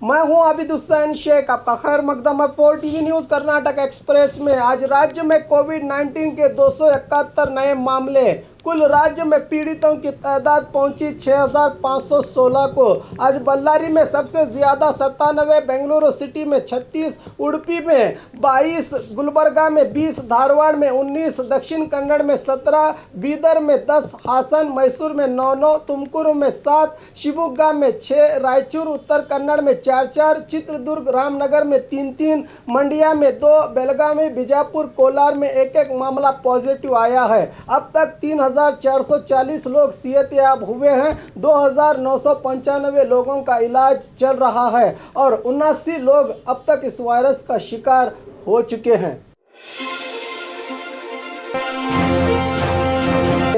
मैं हूं आबिद हुसैन शेख, आपका खैर मकदम है 4 टीवी न्यूज़ कर्नाटक एक्सप्रेस में। आज राज्य में कोविड-19 के 271 नए मामले, कुल राज्य में पीड़ितों की तादाद पहुंची 6516 को। आज बल्लारी में सबसे ज़्यादा 97, बेंगलुरु सिटी में 36, उडुपी में 22, गुलबर्गा में 20, धारवाड़ में 19, दक्षिण कन्नड़ में 17, बीदर में 10, हासन मैसूर में 9, तुमकुरु में 7, शिवमोगा में 6, रायचूर उत्तर कन्नड़ में 4, चित्रदुर्ग रामनगर में 3, मंडिया में 2, बेलगावी बीजापुर कोलार में 1 मामला पॉजिटिव आया है। अब तक 3440 लोग सेहतयाब हुए हैं। 2995 लोगों का इलाज चल रहा है और 79 लोग अब तक इस वायरस का शिकार हो चुके हैं।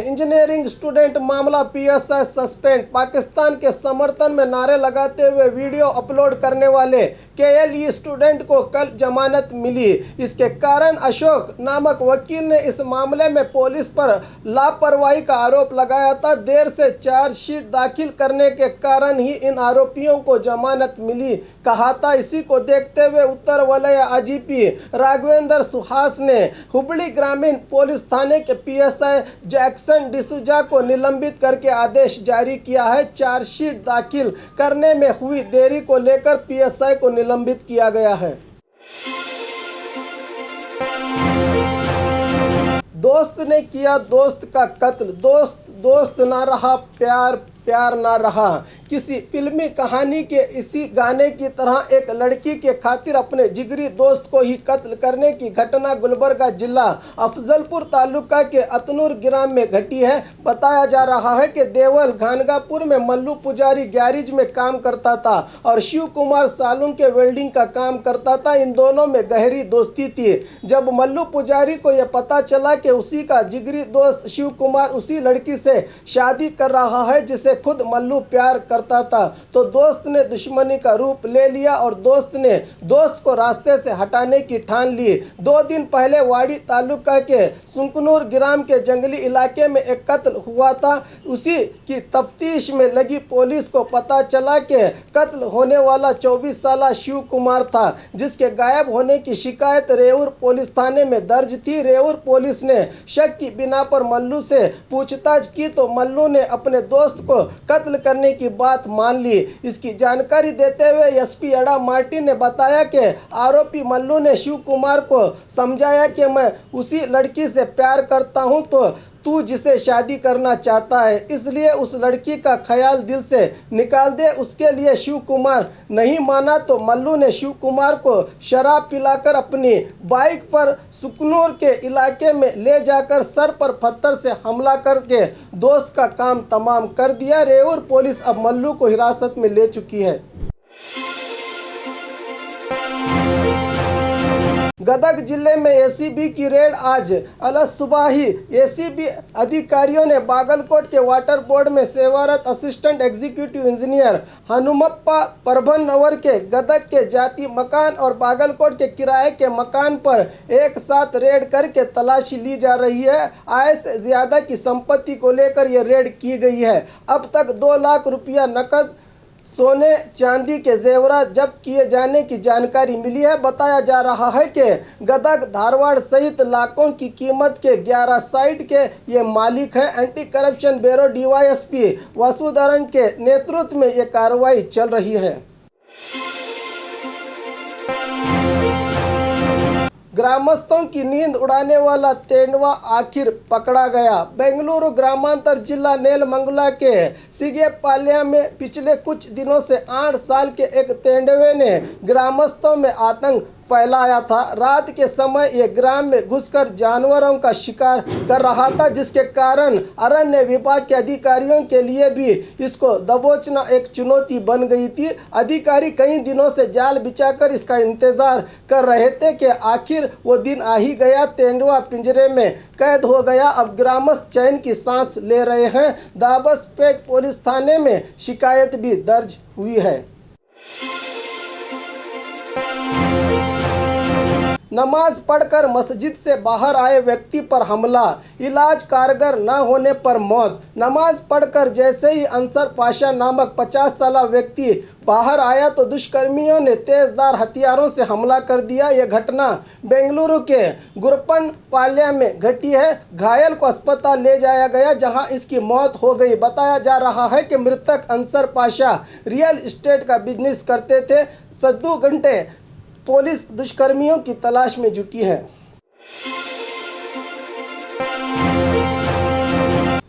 इंजीनियरिंग स्टूडेंट मामला, पीएसआई सस्पेंड। पाकिस्तान के समर्थन में नारे लगाते हुए वीडियो अपलोड करने वाले केएलई स्टूडेंट को कल जमानत मिली। इसके कारण अशोक नामक वकील ने इस मामले में पुलिस पर लापरवाही का आरोप लगाया था। देर से चार्जशीट दाखिल करने के कारण ही इन आरोपियों को जमानत मिली कहा था। इसी को देखते हुए उत्तर वलय आईजीपी राघवेंद्र सुहास ने हुबली ग्रामीण पुलिस थाने के पीएसआई जैक्सन डिसूजा को निलंबित करके आदेश जारी किया है। चार्जशीट दाखिल करने में हुई देरी को लेकर पीएसआई को निलंबित किया गया है। दोस्त ने किया दोस्त का कत्ल, दोस्त ना रहा प्यार ना रहा। किसी फिल्मी कहानी के इसी गाने की तरह एक लड़की के खातिर अपने जिगरी दोस्त को ही कत्ल करने की घटना गुलबर्गा जिला अफजलपुर तालुका के अतनूर ग्राम में घटी है। बताया जा रहा है कि देवल घानगापुर में मल्लू पुजारी गैरेज में काम करता था और शिव कुमार सालून के वेल्डिंग का काम करता था। इन दोनों में गहरी दोस्ती थी। जब मल्लू पुजारी को यह पता चला कि उसी का जिगरी दोस्त शिव कुमार उसी लड़की से शादी कर रहा है जिसे खुद मल्लू प्यार करता था, तो दोस्त ने दुश्मनी का रूप ले लिया और दोस्त ने दोस्त को रास्ते से हटाने की ठान ली। 2 दिन पहले वाड़ी तालुका के सुंकनूर ग्राम के जंगली इलाके में एक कत्ल हुआ था। उसी की तफ्तीश में लगी पुलिस को पता चला कि कत्ल होने वाला 24 साला शिव कुमार था, जिसके गायब होने की शिकायत रेऊर पुलिस थाने में दर्ज थी। रेऊर पुलिस ने शक की बिना पर मल्लू से पूछताछ की तो मल्लू ने अपने दोस्त को कत्ल करने की बात मान ली। इसकी जानकारी देते हुए एसपी अड़ा मार्टिन ने बताया कि आरोपी मल्लू ने शिव कुमार को समझाया कि मैं उसी लड़की से प्यार करता हूं, तो तू जिसे शादी करना चाहता है, इसलिए उस लड़की का ख्याल दिल से निकाल दे। उसके लिए शिव कुमार नहीं माना तो मल्लू ने शिव कुमार को शराब पिलाकर अपनी बाइक पर सुकनूर के इलाके में ले जाकर सर पर पत्थर से हमला करके दोस्त का काम तमाम कर दिया। रेऊर पुलिस अब मल्लू को हिरासत में ले चुकी है। गदग जिले में एसीबी की रेड। आज अलग सुबह ही एसीबी अधिकारियों ने बागलकोट के वाटर बोर्ड में सेवारत असिस्टेंट एग्जीक्यूटिव इंजीनियर हनुमप्पा परभनवर के गदग के जाति मकान और बागलकोट के किराए के मकान पर एक साथ रेड करके तलाशी ली जा रही है। आय से ज्यादा की संपत्ति को लेकर यह रेड की गई है। अब तक 2 लाख रुपया नकद, सोने चांदी के जेवरात जब्त किए जाने की जानकारी मिली है। बताया जा रहा है कि गदग, धारवाड़ सहित लाखों की कीमत के 11 साइट के ये मालिक हैं। एंटी करप्शन ब्यूरो डीवाईएसपी वसुधरन के नेतृत्व में ये कार्रवाई चल रही है। ग्रामस्थों की नींद उड़ाने वाला तेंदुआ आखिर पकड़ा गया। बेंगलुरु ग्रामांतर जिला नेलमंगला के सिगेपाल्या में पिछले कुछ दिनों से 8 साल के एक तेंदुए ने ग्रामस्थों में आतंक फैलाया था। रात के समय ये ग्राम में घुसकर जानवरों का शिकार कर रहा था, जिसके कारण अरण्य विभाग के अधिकारियों के लिए भी इसको दबोचना एक चुनौती बन गई थी। अधिकारी कई दिनों से जाल बिछाकर इसका इंतजार कर रहे थे कि आखिर वो दिन आ ही गया। तेंदुआ पिंजरे में कैद हो गया। अब ग्रामस्थ चैन की सांस ले रहे हैं। दाबसपेट पुलिस थाने में शिकायत भी दर्ज हुई है। नमाज पढ़कर मस्जिद से बाहर आए व्यक्ति पर हमला, इलाज कारगर न होने पर मौत। नमाज पढ़कर जैसे ही अंसर पाशा नामक 50 साला व्यक्ति बाहर आया तो दुष्कर्मियों ने तेजधार हथियारों से हमला कर दिया। यह घटना बेंगलुरु के गुरप्पनपाल्यम में घटी है। घायल को अस्पताल ले जाया गया जहां इसकी मौत हो गई। बताया जा रहा है कि मृतक अंसर पाशा रियल एस्टेट का बिजनेस करते थे। 7 घंटे पुलिस दुष्कर्मियों की तलाश में जुटी है।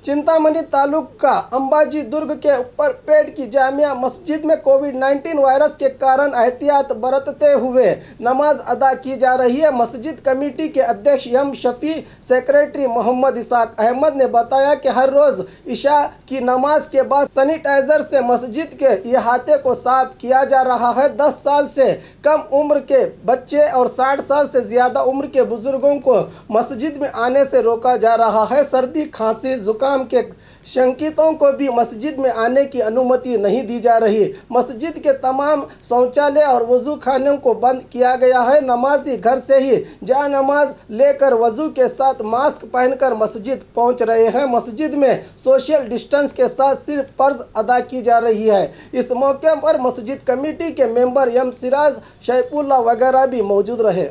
चिंतामणि तालुका अंबाजी दुर्ग के ऊपर पेट की जामिया मस्जिद में कोविड-19 वायरस के कारण एहतियात बरतते हुए नमाज अदा की जा रही है। मस्जिद कमेटी के अध्यक्ष एम शफी सेक्रेटरी मोहम्मद इसाक अहमद ने बताया कि हर रोज़ इशा की नमाज के बाद सैनिटाइजर से मस्जिद के अहाते को साफ किया जा रहा है। 10 साल से कम उम्र के बच्चे और 60 साल से ज़्यादा उम्र के बुजुर्गों को मस्जिद में आने से रोका जा रहा है। सर्दी, खांसी, जुकाम के शंकितों को भी मस्जिद में आने की अनुमति नहीं दी जा रही। मस्जिद के तमाम शौचालय और वजू खानों को बंद किया गया है। नमाजी घर से ही जा नमाज लेकर वजू के साथ मास्क पहनकर मस्जिद पहुंच रहे हैं। मस्जिद में सोशल डिस्टेंस के साथ सिर्फ फर्ज अदा की जा रही है। इस मौके पर मस्जिद कमेटी के मेंबर एम सिराज, शैफुल्ला वगैरह भी मौजूद रहे।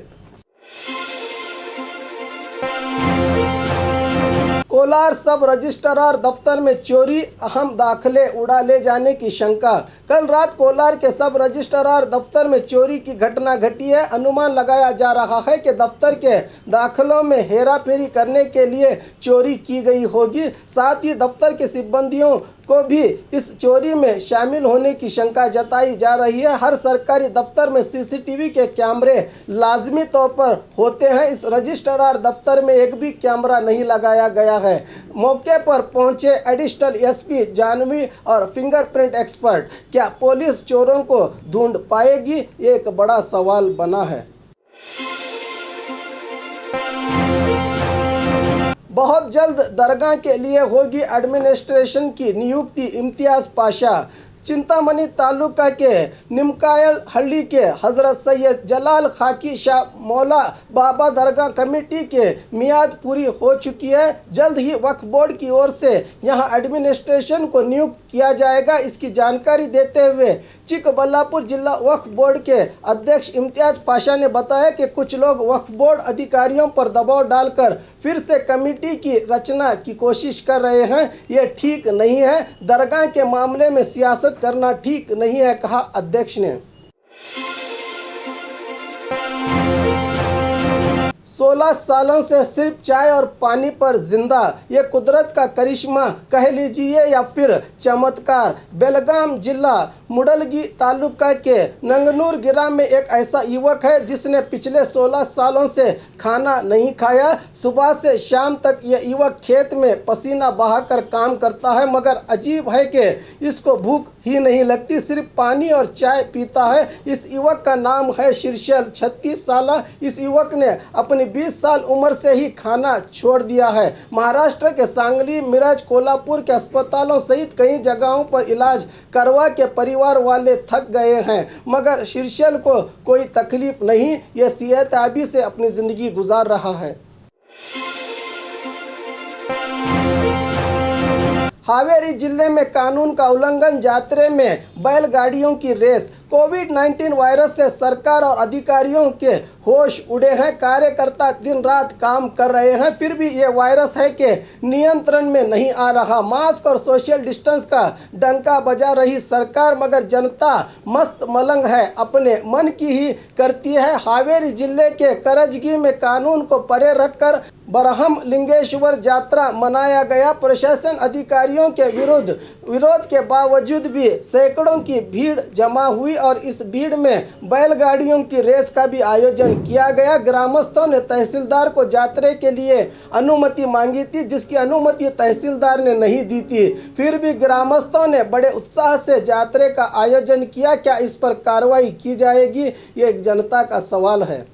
कोलार सब रजिस्ट्रार दफ्तर में चोरी, अहम दाखिले उड़ा ले जाने की शंका। कल रात कोलार के सब रजिस्ट्रार दफ्तर में चोरी की घटना घटी है। अनुमान लगाया जा रहा है कि दफ्तर के दाखिलों में हेराफेरी करने के लिए चोरी की गई होगी। साथ ही दफ्तर के सिब्बंदियों को भी इस चोरी में शामिल होने की शंका जताई जा रही है। हर सरकारी दफ्तर में सीसीटीवी के कैमरे लाजमी तौर पर होते हैं। इस रजिस्ट्रार दफ्तर में एक भी कैमरा नहीं लगाया गया है। मौके पर पहुंचे एडिशनल एसपी जानवी और फिंगरप्रिंट एक्सपर्ट, क्या पुलिस चोरों को ढूंढ पाएगी? एक बड़ा सवाल बना है। बहुत जल्द दरगाह के लिए होगी एडमिनिस्ट्रेशन की नियुक्ति। इम्तियाज पाशा। चिंतामणि तालुका के निमकायल हल्ली के हजरत सैयद जलाल खाकी शाह मौला बाबा दरगाह कमेटी के मियाद पूरी हो चुकी है। जल्द ही वक्फ बोर्ड की ओर से यहां एडमिनिस्ट्रेशन को नियुक्त किया जाएगा। इसकी जानकारी देते हुए चिकबल्लापुर जिला वक्फ बोर्ड के अध्यक्ष इम्तियाज पाशा ने बताया कि कुछ लोग वक्फ बोर्ड अधिकारियों पर दबाव डालकर फिर से कमेटी की रचना की कोशिश कर रहे हैं। ये ठीक नहीं है। दरगाह के मामले में सियासत करना ठीक नहीं है, कहा अध्यक्ष ने। 16 सालों से सिर्फ चाय और पानी पर जिंदा, ये कुदरत का करिश्मा कह लीजिए या फिर चमत्कार। बेलगाम जिला मुडलगी तालुका के नंगनूर ग्राम में एक ऐसा युवक है जिसने पिछले 16 सालों से खाना नहीं खाया। सुबह से शाम तक ये युवक खेत में पसीना बहाकर काम करता है, मगर अजीब है कि इसको भूख ही नहीं लगती, सिर्फ पानी और चाय पीता है। इस युवक का नाम है शीर्षल, 36 साल। इस युवक ने अपनी 20 साल उम्र से ही खाना छोड़ दिया है। महाराष्ट्र के सांगली, मिरज, कोल्हापुर के अस्पतालों सहित कई जगहों पर इलाज करवा के परिवार वाले थक गए हैं, मगर शीर्षल को कोई तकलीफ नहीं। ये सेहतयाबी से अपनी जिंदगी गुजार रहा है। हावेरी जिले में कानून का उल्लंघन, यात्रे में बैलगाड़ियों की रेस। कोविड-19 वायरस से सरकार और अधिकारियों के होश उड़े हैं। कार्यकर्ता दिन रात काम कर रहे हैं, फिर भी ये वायरस है कि नियंत्रण में नहीं आ रहा। मास्क और सोशल डिस्टेंस का डंका बजा रही सरकार, मगर जनता मस्त मलंग है, अपने मन की ही करती है। हावेरी जिले के करजगी में कानून को परे रखकर बरहम लिंगेश्वर यात्रा मनाया गया। प्रशासन अधिकारियों के विरोध के बावजूद भी सैकड़ों की भीड़ जमा हुई और इस भीड़ में बैलगाड़ियों की रेस का भी आयोजन किया गया। ग्रामस्थों ने तहसीलदार को यात्रा के लिए अनुमति मांगी थी, जिसकी अनुमति तहसीलदार ने नहीं दी थी। फिर भी ग्रामस्थों ने बड़े उत्साह से यात्रा का आयोजन किया। क्या इस पर कार्रवाई की जाएगी? ये एक जनता का सवाल है।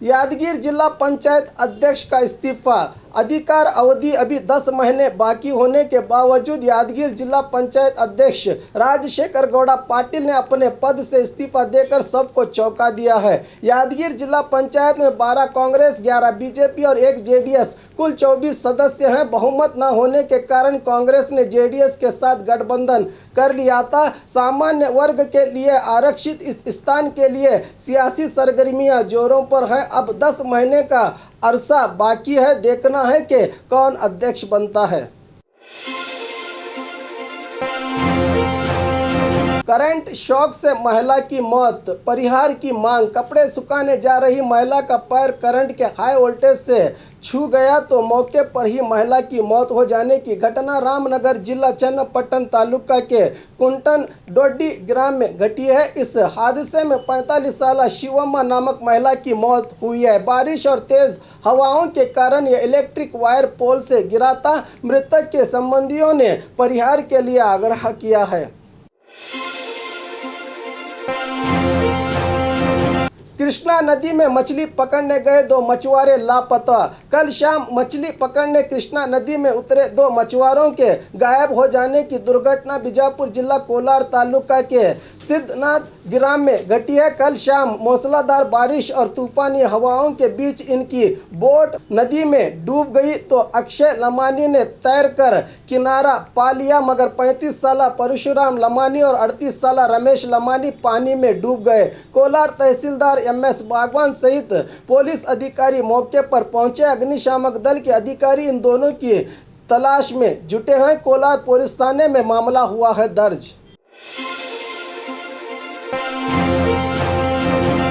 यादगीर जिला पंचायत अध्यक्ष का इस्तीफा। अधिकार अवधि अभी 10 महीने बाकी होने के बावजूद यादगीर जिला पंचायत अध्यक्ष राजशेखर गौड़ा पाटिल ने अपने पद से इस्तीफा देकर सबको चौंका दिया है। यादगीर जिला पंचायत में 12 कांग्रेस, 11 बीजेपी और 1 जेडीएस, कुल 24 सदस्य हैं। बहुमत न होने के कारण कांग्रेस ने जेडीएस के साथ गठबंधन कर लिया था। सामान्य वर्ग के लिए आरक्षित इस स्थान के लिए सियासी सरगर्मियां जोरों पर हैं। अब 10 महीने का अरसा बाकी है, देखना है कि कौन अध्यक्ष बनता है। करंट शॉक से महिला की मौत, परिहार की मांग। कपड़े सुखाने जा रही महिला का पैर करंट के हाई वोल्टेज से छू गया तो मौके पर ही महिला की मौत हो जाने की घटना रामनगर जिला चन्नापट्टन तालुका के कुंटन डोडी ग्राम में घटी है। इस हादसे में 45 साल शिवम्मा नामक महिला की मौत हुई है। बारिश और तेज हवाओं के कारण यह इलेक्ट्रिक वायर पोल से गिरा था। मृतक के संबंधियों ने परिहार के लिए आग्रह किया है। कृष्णा नदी में मछली पकड़ने गए 2 मछुआरे लापता। कल शाम मछली पकड़ने कृष्णा नदी में उतरे 2 मछुआरों के गायब हो जाने की दुर्घटना बीजापुर जिला कोलार तालुका के सिद्धनाथ ग्राम में घटी है। कल शाम मूसलाधार बारिश और तूफानी हवाओं के बीच इनकी बोट नदी में डूब गई तो अक्षय लमानी ने तैरकर किनारा पा लिया, मगर 35 साल परशुराम लमानी और 38 साल रमेश लमानी पानी में डूब गए। कोलार तहसीलदार एमएस बागवान सहित पुलिस अधिकारी मौके पर पहुंचे। अग्निशामक दल के अधिकारी इन दोनों की तलाश में जुटे हैं। कोलार पुलिस थाने में मामला हुआ है दर्ज।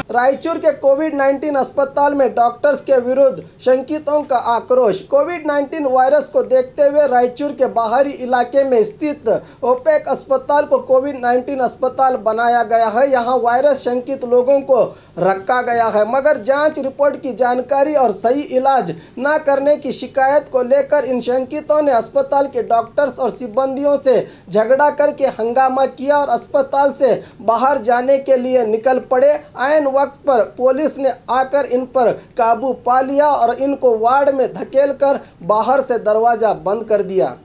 रायचूर के कोविड-19 अस्पताल में डॉक्टर्स के विरुद्ध शंकितों का आक्रोश। कोविड-19 वायरस को देखते हुए रायचूर के बाहरी इलाके में स्थित ओपेक अस्पताल को कोविड-19 अस्पताल बनाया गया है। यहां वायरस शंकित लोगों को रखा गया है, मगर जांच रिपोर्ट की जानकारी और सही इलाज न करने की शिकायत को लेकर इन शंकितों ने अस्पताल के डॉक्टर्स और सिब्बंदियों से झगड़ा करके हंगामा किया और अस्पताल से बाहर जाने के लिए निकल पड़े। ऐन वक्त पर पुलिस ने आकर इन पर काबू पा लिया और इनको वार्ड में धकेलकर बाहर से दरवाजा बंद कर दिया।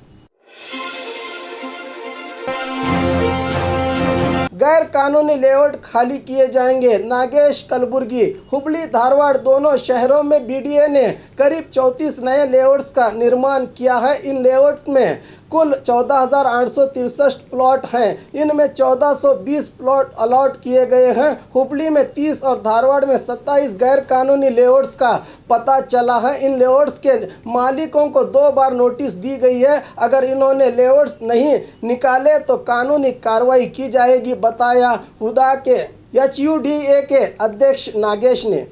गैर कानूनी लेआउट खाली किए जाएंगे। नागेश कलबुर्गी। हुबली धारवाड़ दोनों शहरों में बीडीए ने करीब 34 नए लेआउट्स का निर्माण किया है। इन लेआउट में कुल 14,863 प्लॉट हैं। इनमें 1420 प्लॉट अलॉट किए गए हैं। हुबली में 30 और धारवाड़ में 27 गैर कानूनी लेआउट्स का पता चला है। इन लेआउट्स के मालिकों को 2 बार नोटिस दी गई है। अगर इन्होंने लेआउट्स नहीं निकाले तो कानूनी कार्रवाई की जाएगी, बताया हुदा के एचयूडीए के अध्यक्ष नागेश ने।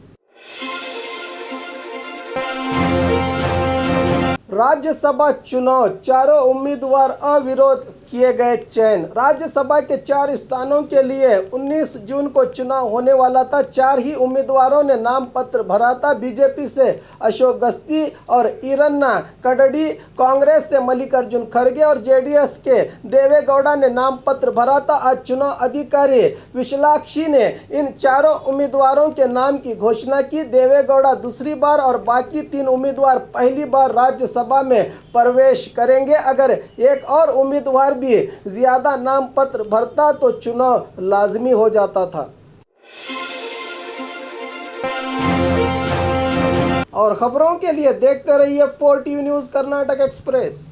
राज्यसभा चुनाव, चारों उम्मीदवार अविरोध किए गए चयन। राज्यसभा के 4 स्थानों के लिए 19 जून को चुनाव होने वाला था। 4 ही उम्मीदवारों ने नाम पत्र भरा था। बीजेपी से अशोक गस्ती और ईरन्ना कडडी, कांग्रेस से मल्लिकार्जुन खड़गे और जेडीएस के देवेगौड़ा ने नाम पत्र भरा था। आज चुनाव अधिकारी विशालाक्षी ने इन चारों उम्मीदवारों के नाम की घोषणा की। देवेगौड़ा दूसरी बार और बाकी 3 उम्मीदवार पहली बार राज्यसभा में प्रवेश करेंगे। अगर एक और उम्मीदवार भी ज्यादा नाम पत्र भरता तो चुनाव लाजमी हो जाता था। और खबरों के लिए देखते रहिए 4 टीवी न्यूज़ कर्नाटक एक्सप्रेस।